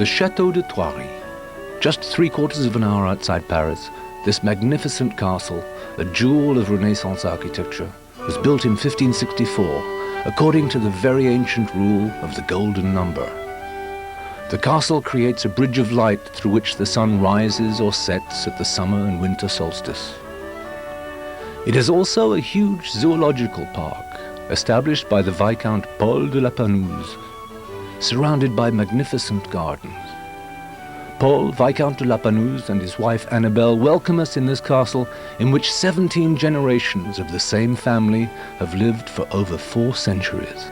The Château de Thoiry. Just 3/4 of an hour outside Paris, this magnificent castle, a jewel of Renaissance architecture, was built in 1564, according to the very ancient rule of the golden number. The castle creates a bridge of light through which the sun rises or sets at the summer and winter solstice. It is also a huge zoological park, established by the Viscount Paul de la Panouse, surrounded by magnificent gardens. Paul, Viscount de la Panouse, and his wife Annabelle welcome us in this castle in which 17 generations of the same family have lived for over 4 centuries.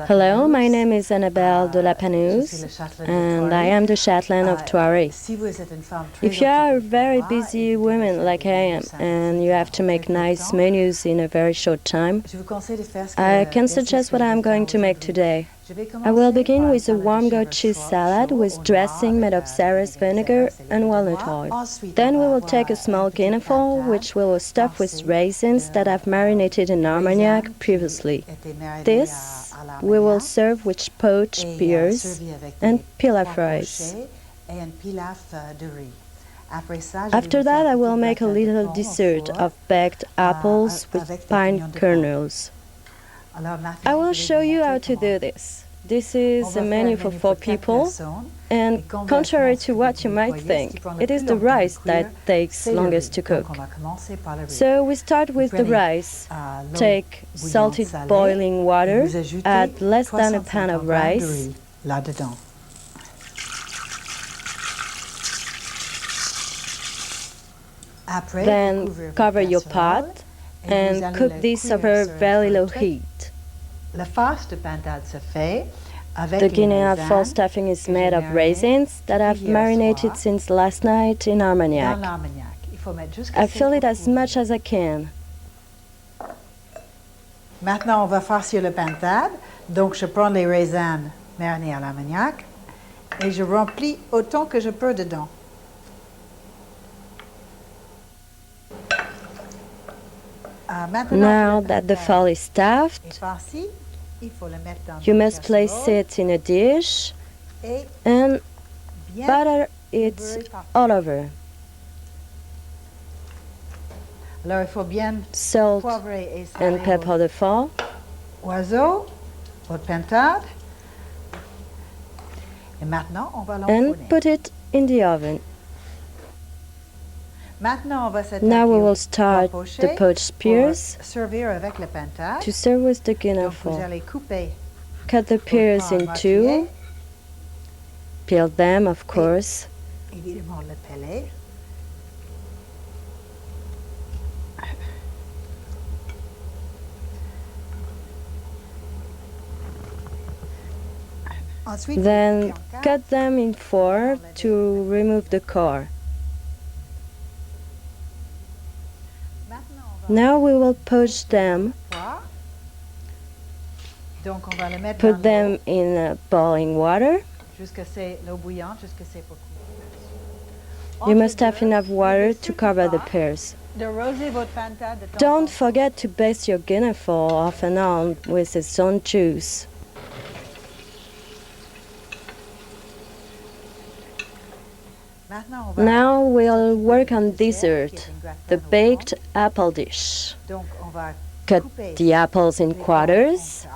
Hello, my name is Annabelle de la Panouse, and I am the Chatelaine of Thoiry. If you are a very busy woman like I am, and you have to make nice menus in a very short time, I can suggest what I am going to make today. I will begin with a warm goat cheese salad with dressing made of Xeres vinegar and walnut oil. Then we will take a small guinea-fowl, which we will stuff with raisins that I've marinated in Armagnac previously. This we will serve with poached pears and pilaf rice. After that, I will make a little dessert of baked apples with pine kernels. I will show you how to do this. This is a menu for 4 people, and contrary to what you might think, it is the rice that takes longest to cook. So we start with the rice. Take salted boiling water, add less than a pan of rice. Then cover your pot and cook this over very low heat. The guinea-fowl stuffing is made of raisins that I've marinated since last night in Armagnac. I fill it as much as I can. Maintenant, on va farcir le pintade. Donc, je prends les raisins marinés à l'Armagnac et je remplis autant que je peux dedans. Now that the fowl is stuffed, you must place it in a dish and butter it all over. Salt and pepper the fowl. And put it in the oven. Now we will start the poached pears to serve with the guinea-fowl. Cut the pears in 2, peel them, of course. Then cut them in 4 to remove the core. Now we will poach them. Put them in boiling water. You must have enough water to cover the pears. Don't forget to baste your guinea-fowl off and on with its own juice. Now we'll work on dessert, the baked apple dish. Cut the apples in quarters,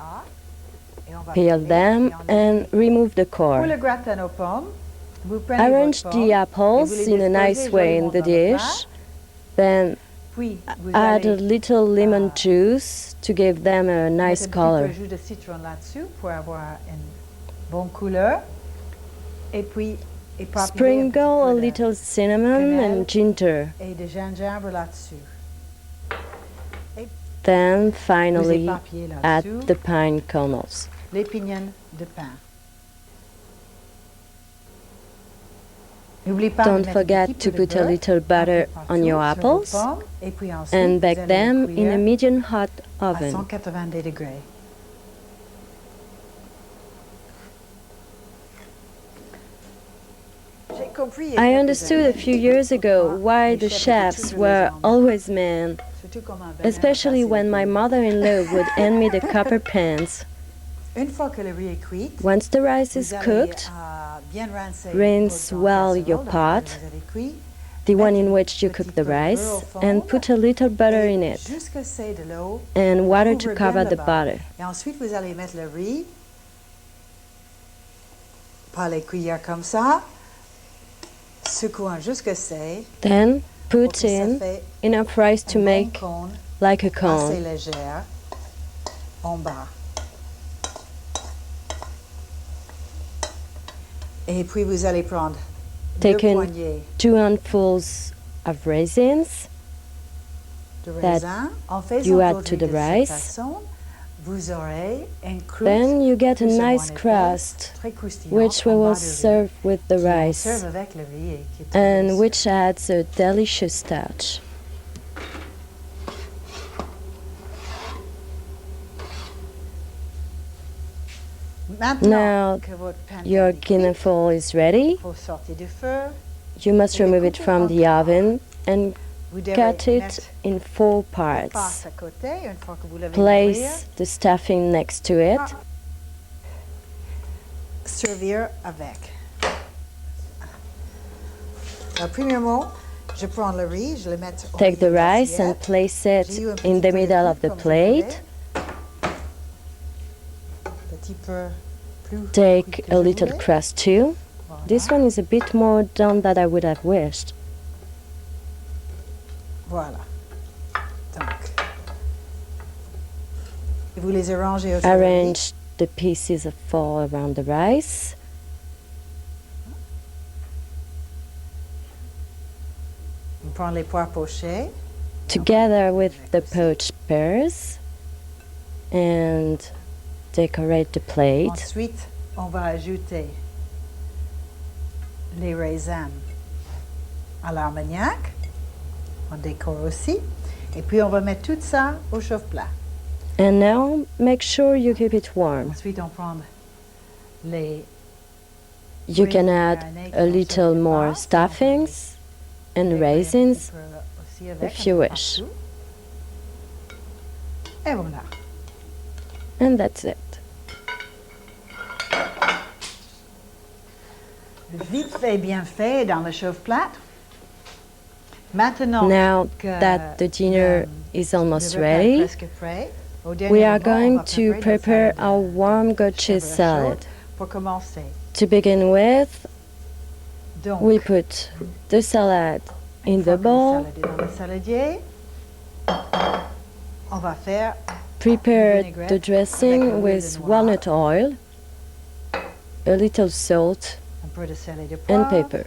peel them and remove the core. Arrange the apples in a nice way in the dish, then add a little lemon juice to give them a nice color. Sprinkle a little cinnamon and ginger. Then finally add the pine kernels. Don't forget to put a little butter on your apples and bake them in a medium hot oven. I understood a few years ago why the chefs were always men, especially when my mother-in-law would hand me the copper pans. Une fois que le riz est cuit, Once the rice is vous allez, cooked, bien rincer rinse votre well casserole your dans laquelle pot, vous avez cuit. the one Mettez in un which you petit cook the peu de beurre rice, au fond, and put a little butter et in it, jusqu'à ce qu'il y ait de l'eau, and water to couvre cover bien le the bas. butter. Et ensuite, vous allez mettre le riz par les cuillères comme ça, secouant jusqu'à ce Then pour put que ça in fait enough rice to un bon make cône like a assez cone. légère en bas. Et puis vous allez prendre deux Take in poignées 2 handfuls of raisins de that raisin. En faisant you add votre to riz the de cette rice. façon, vous aurez une croûte Then you get a plus ou moins nice épaisse, crust, très croustillante which we en will bas du riz. serve with the Et on rice, serve avec le riz qui est très and délicieux. which adds a delicious touch. Maintenant Now que votre pain your est cuit, guineful is ready. il faut sortir du feu. You must remove it from the oven and Vous devez cut it mettre in 4 la face parts. à côté une fois que vous l'avez ouvert. Place the stuffing next to it. Servir avec. Premièrement, je prends le riz, je le mets au Take the milieu de rice and l'assiette. place it J'ai eu un in petit the peu middle de of the comme vous voulez. plate. Petit peu plus Take cuit que a je little voulais. crust too. Voilà. This one is a bit more done than I would have wished. Voilà. Donc, et vous les arrangez autour du riz. Arrange the pieces of foil around the rice. On prend les pois pochés. Together with the poached pears, and decorate the plate. Ensuite, on va ajouter les raisins à l'armagnac. On décore aussi. Et puis, on va mettre tout ça au chauffe-plat. And now make sure you keep it warm. Ensuite, on prend les You grains can add marinés a qui little sont sur les more bases. stuffings and On va décorer un raisins petit peu aussi avec, if un you peu wish. partout. Et voilà. And that's it. Vite fait, bien fait dans le chauffe-plat. Maintenant Now que that the dinner is almost le repas est ready, presque prêt, au dernier we are moment, on going va to préparer prepare notre salade our de warm goat chèvre cheese salad. chaude. Pour commencer, To begin with, donc, we put the salad in une fois the que bowl, le salade est dans le saladier, on va faire prepare vinaigrette the avec dressing l'huile with de noix, walnut oil, a little salt, un peu de sel et de and poivre. pepper.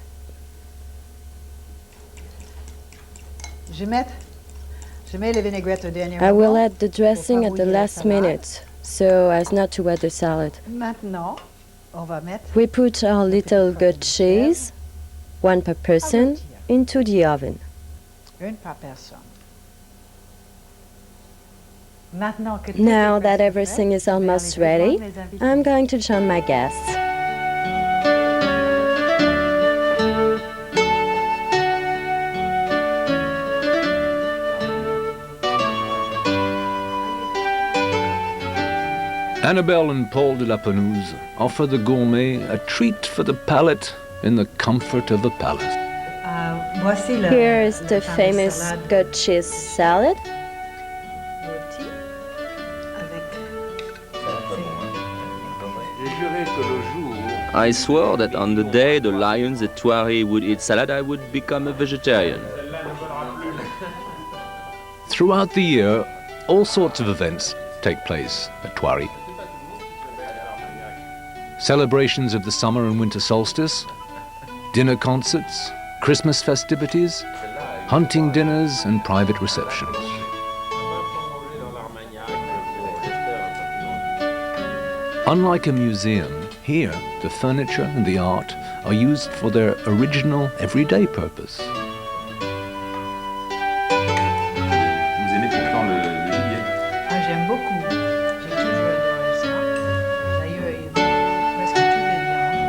Je mets les vinaigrettes au dernier I will moment. add the dressing at the favoriser la last salade. minute so as not to wet the salad. Maintenant, on va mettre We put our little fragment goat de cheese, 1 per person, into the oven. une par personne. Maintenant que tout Now est that presque everything prêt, is je vais almost aller ready, rejoindre mes invités. I'm going to join my guests. Annabelle and Paul de la Pelouse offer the gourmet a treat for the palate in the comfort of a palace. Voici le, Here is le the fameux famous salade goat cheese salad. rôti avec I swore that on the day the lions at Thoiry would eat salad, I would become a vegetarian. Throughout the year, all sorts of events take place at Thoiry. Celebrations of the summer and winter solstice, dinner concerts, Christmas festivities, hunting dinners and private receptions. Unlike a museum, here the furniture and the art are used for their original everyday purpose. Vous aimez pourtant le gibier. Ah, j'aime beaucoup. J'ai toujours adoré ça. D'ailleurs, il y a presque toutes les viandes.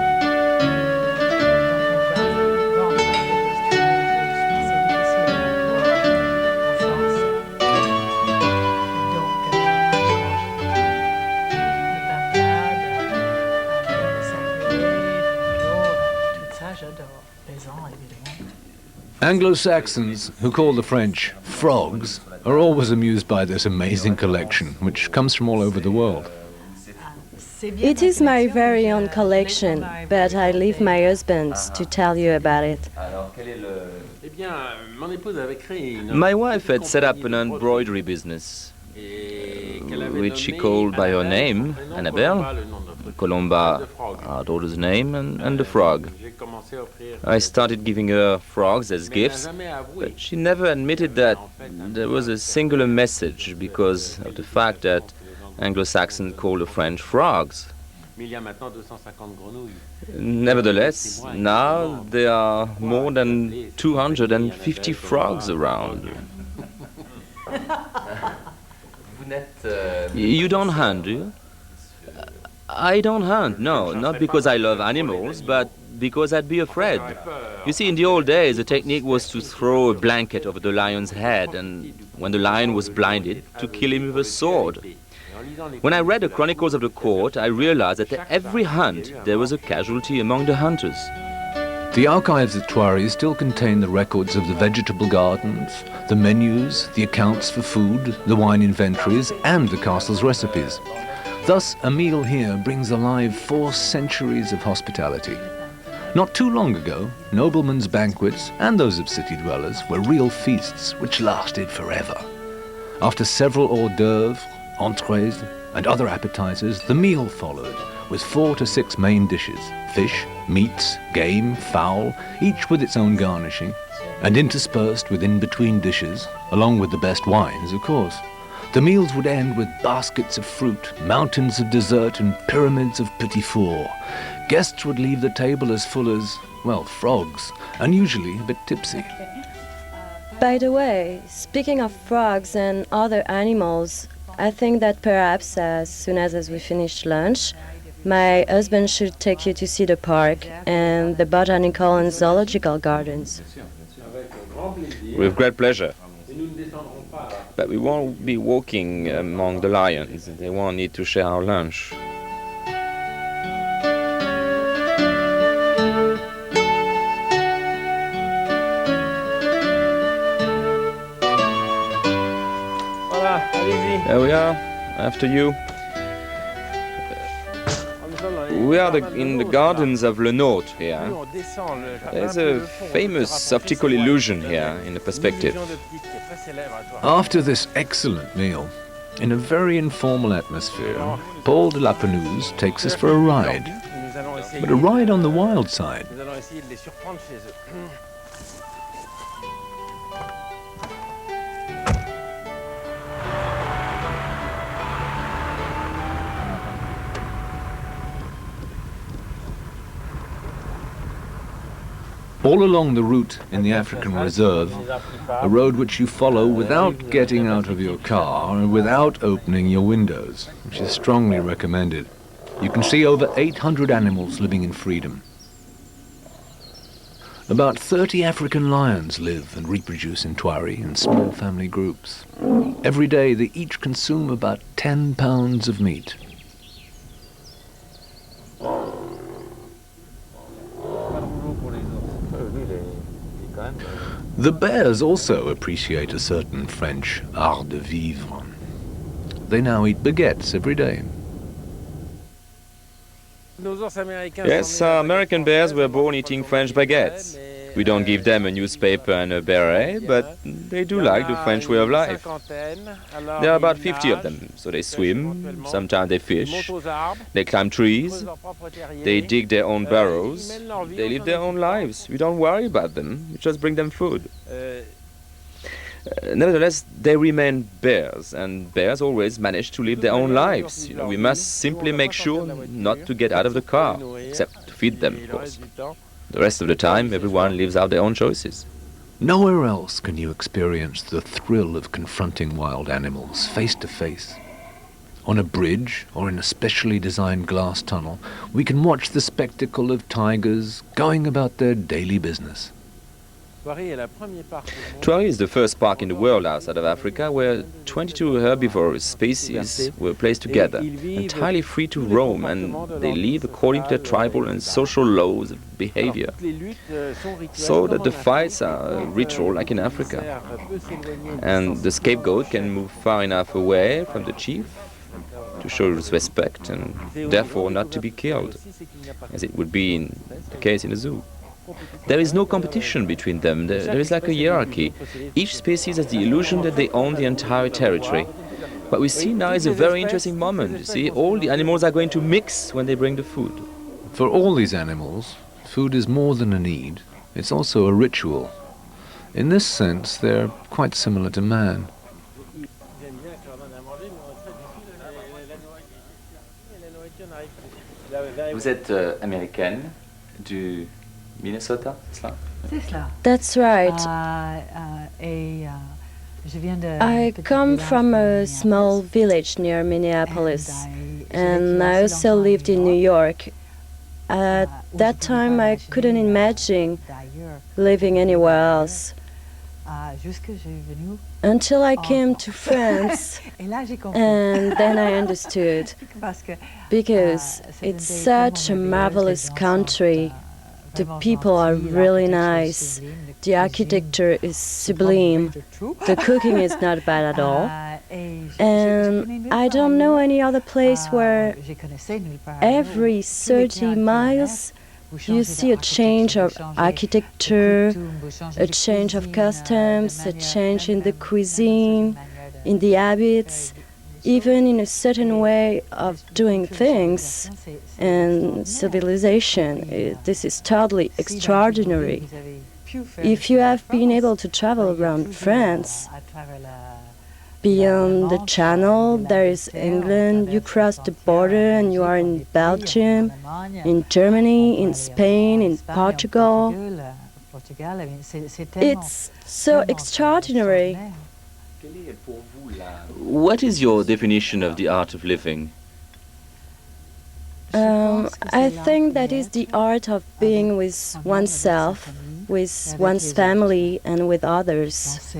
Donc, on garde les grandes spécialités ici en France. Donc, je mange le pain de Anglo-Saxons, who call the French frogs, are always amused by this amazing collection, which comes from all over the world. It is my very own collection, but I leave my husband to tell you about it. My wife had set up an embroidery business, which she called by her name, Annabelle, Colomba, our daughter's name, and the frog. I started giving her frogs as gifts, but she never admitted that there was a singular message because of the fact that Anglo-Saxons call the French frogs. Nevertheless, now there are more than 250 frogs around. You don't hunt, do you? I don't hunt, no, not because I love animals, but because I'd be afraid. You see, in the old days, the technique was to throw a blanket over the lion's head, and when the lion was blinded, to kill him with a sword. When I read the chronicles of the court, I realized that at every hunt, there was a casualty among the hunters. The archives at Thoiry still contain the records of the vegetable gardens, the menus, the accounts for food, the wine inventories, and the castle's recipes. Thus, a meal here brings alive 4 centuries of hospitality. Not too long ago, noblemen's banquets and those of city dwellers were real feasts which lasted forever. After several hors d'oeuvres, entrees, and other appetizers, the meal followed, with 4 to 6 main dishes: fish, meats, game, fowl, each with its own garnishing, and interspersed with in-between dishes, along with the best wines, of course. The meals would end with baskets of fruit, mountains of dessert, and pyramids of petit fours. Guests would leave the table as full as, well, frogs, and usually a bit tipsy. By the way, speaking of frogs and other animals, I think that perhaps as soon as we finish lunch, my husband should take you to see the park and the botanical and zoological gardens. With great pleasure. But we won't be walking among the lions. They won't need to share our lunch. There we are, after you. We are in the gardens of Le Nôtre here. There's a famous optical illusion here in the perspective. After this excellent meal, in a very informal atmosphere, Paul de la Pelouse takes us for a ride. But a ride on the wild side. All along the route in the African Reserve, a road which you follow without getting out of your car and without opening your windows, which is strongly recommended. You can see over 800 animals living in freedom. About 30 African lions live and reproduce in Thoiry in small family groups. Every day they each consume about 10 pounds of meat. The bears also appreciate a certain French art de vivre. They now eat baguettes every day. Yes, American bears were born eating French baguettes. We don't give them a newspaper and a beret, but they do like the French way of life. There are about 50 of them, so they swim, sometimes they fish, they climb trees, they dig their own burrows, they live their own lives. We don't worry about them, we just bring them food. Nevertheless, they remain bears, and bears always manage to live their own lives. You know, we must simply make sure not to get out of the car, except to feed them, of course. The rest of the time, everyone lives out their own choices. Nowhere else can you experience the thrill of confronting wild animals face to face. On a bridge or in a specially designed glass tunnel, we can watch the spectacle of tigers going about their daily business. Thoiry is the first park in the world outside of Africa where 22 herbivorous species were placed together, entirely free to roam, and they live according to their tribal and social laws of behavior. So that the fights are a ritual like in Africa. And the scapegoat can move far enough away from the chief to show his respect and therefore not to be killed, as it would be in the case in a zoo. There is no competition between them. There is like a hierarchy. Each species has the illusion that they own the entire territory. What we see now is a very interesting moment. You see, all the animals are going to mix when they bring the food. For all these animals, food is more than a need. It's also a ritual. In this sense, they're quite similar to man. Vous êtes américaine du Minnesota, c'est cela? C'est cela. That's right. I come from a small village near Minneapolis, and I also lived in New York. At that time, I couldn't imagine living anywhere else. Until I came to France, and then I understood, because it's such a marvelous country. The people are really nice, the architecture is sublime, the cooking is not bad at all, and I don't know any other place where every 30 miles you see a change of architecture, a change of customs, a change in the cuisine, in the habits, even in a certain way of doing things and civilization. This is totally extraordinary. If you have been able to travel around France, beyond the Channel, there is England, you cross the border and you are in Belgium, in Germany, in Spain, in Portugal. It's so extraordinary. What is your definition of the art of living? I think that is the art of being with oneself, with one's family and with others.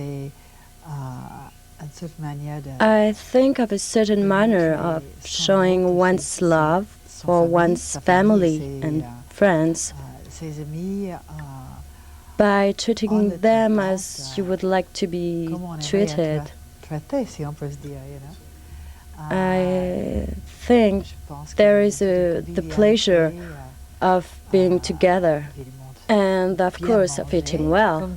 I think of a certain manner of showing one's love for one's family and friends by treating them as you would like to be treated. I think there is the pleasure of being together and, of course, of eating well.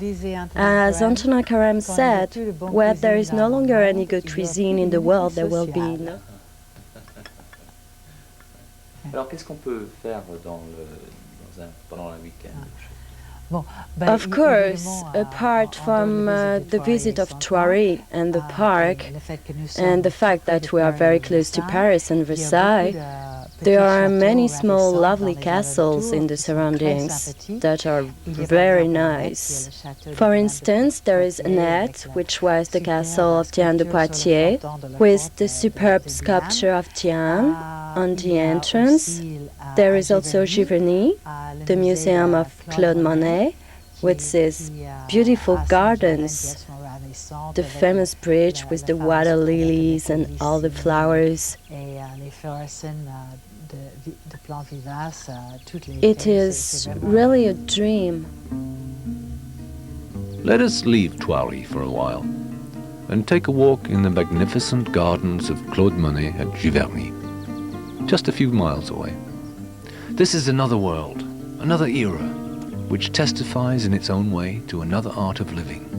As Antonin Carême said, where there is no longer any good cuisine in the world, there will be no. Alors, qu'est-ce qu'on peut faire pendant un week-end? Of course, apart from the visit of Thoiry and the park, and the fact that we are very close to Paris and Versailles, there are many small lovely castles in the surroundings that are very nice. For instance, there is Annette, which was the castle of Diane de Poitiers, with the superb sculpture of Diane on the entrance. There is also Giverny, the museum of Claude Monet, with its beautiful gardens, the famous bridge with the water lilies and all the flowers. It is really a dream. Let us leave Thoiry for a while and take a walk in the magnificent gardens of Claude Monet at Giverny, just a few miles away. This is another world, another era, which testifies in its own way to another art of living.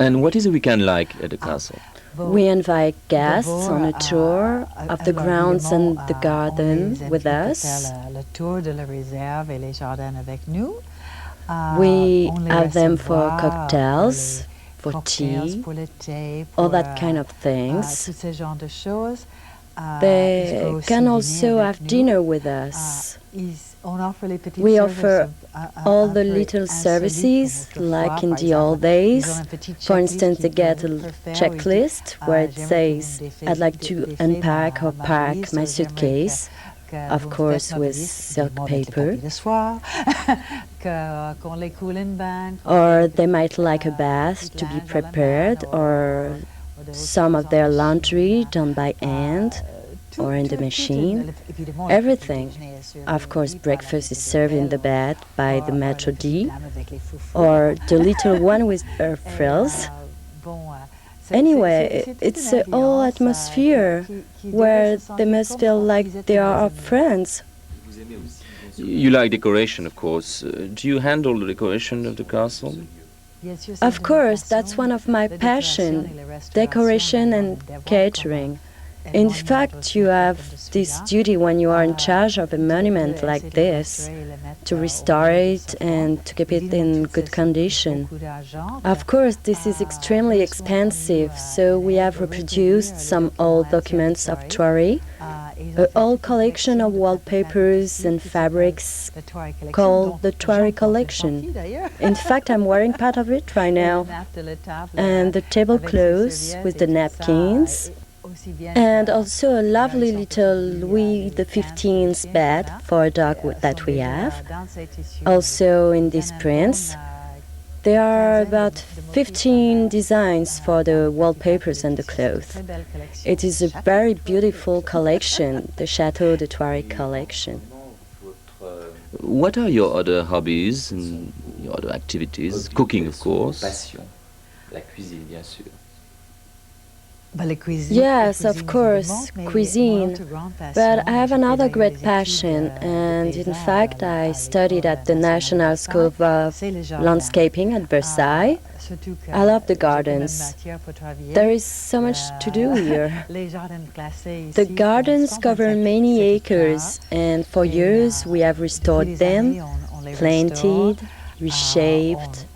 And what is a weekend like at the castle? We invite guests on a tour of the grounds and the garden with us. We have them for cocktails, for tea, all that kind of things. They can also have dinner with us. We offer all the little services, like in the old days. For instance, they get a checklist where it says, I'd like to unpack or pack my suitcase, of course with silk paper. Or they might like a bath to be prepared, or some of their laundry done by hand or in the machine. Everything. Of course, breakfast is served in the bed by the maître d', or the little one with her frills. Anyway, it's a whole atmosphere where they must feel like they are our friends. You like decoration, of course. Do you handle the decoration of the castle? Of course, that's one of my passions, decoration and catering. In fact, you have this duty when you are in charge of a monument like this, to restore it and to keep it in good condition. Of course, this is extremely expensive, so we have reproduced some old documents of Thoiry, an old collection of wallpapers and fabrics called the Thoiry collection. In fact, I'm wearing part of it right now. And the tablecloths with the napkins, and also a lovely little Louis XV bed for a dog that we have. Also in these prints, there are about 15 designs for the wallpapers and the clothes. It is a very beautiful collection, the Chateau de Thoiry collection. What are your other hobbies and your other activities? Cooking, of course. Yes, of course, cuisine. But I have another great passion, and in fact I studied at the National School of Landscaping at Versailles. I love the gardens. There is so much to do here. The gardens cover many acres, and for years we have restored them, planted, reshaped.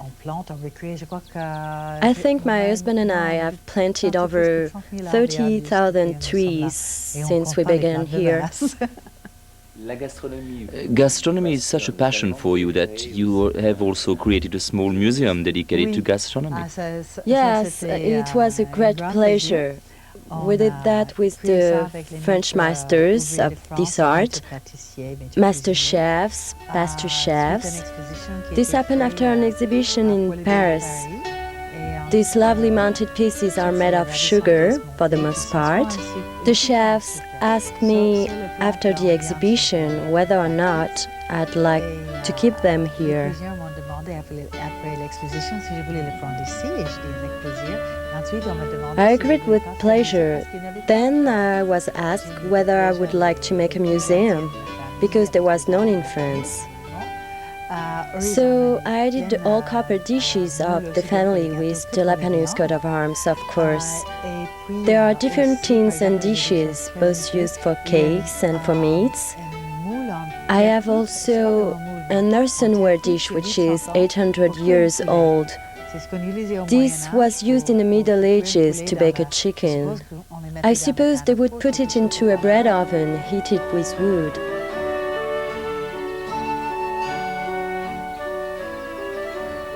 I think my husband and I have planted over 30,000 trees since we began here. Gastronomy is such a passion for you that you have also created a small museum dedicated to gastronomy. Yes, it was a great pleasure. We did that with the French masters of this art, master chefs, pastry chefs. This happened after an exhibition in Paris. These lovely mounted pieces are made of sugar, for the most part. The chefs asked me after the exhibition whether or not I'd like to keep them here. I agreed with pleasure. Then I was asked whether I would like to make a museum, because there was none in France. So I did the all copper dishes of the family with the Lapanus coat of arms, of course. There are different tins and dishes, both used for cakes and for meats. I have also an earthenware dish which is 800 years old. This was used in the Middle Ages to bake a chicken. I suppose they would put it into a bread oven, heated with wood.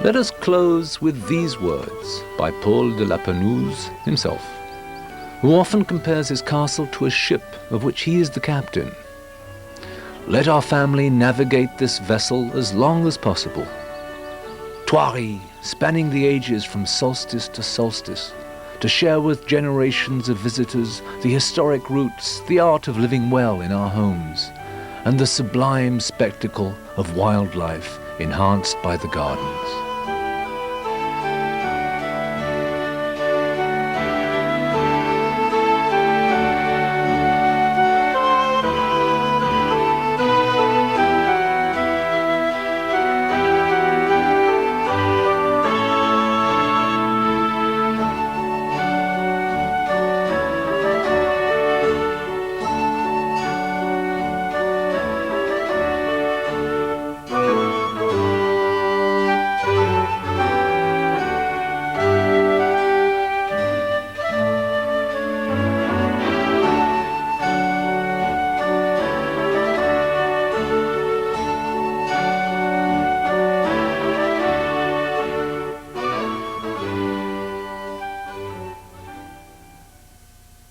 Let us close with these words by Paul de Lapanus himself, who often compares his castle to a ship of which he is the captain. Let our family navigate this vessel as long as possible. Thoiry, spanning the ages from solstice to solstice, to share with generations of visitors the historic roots, the art of living well in our homes, and the sublime spectacle of wildlife enhanced by the gardens.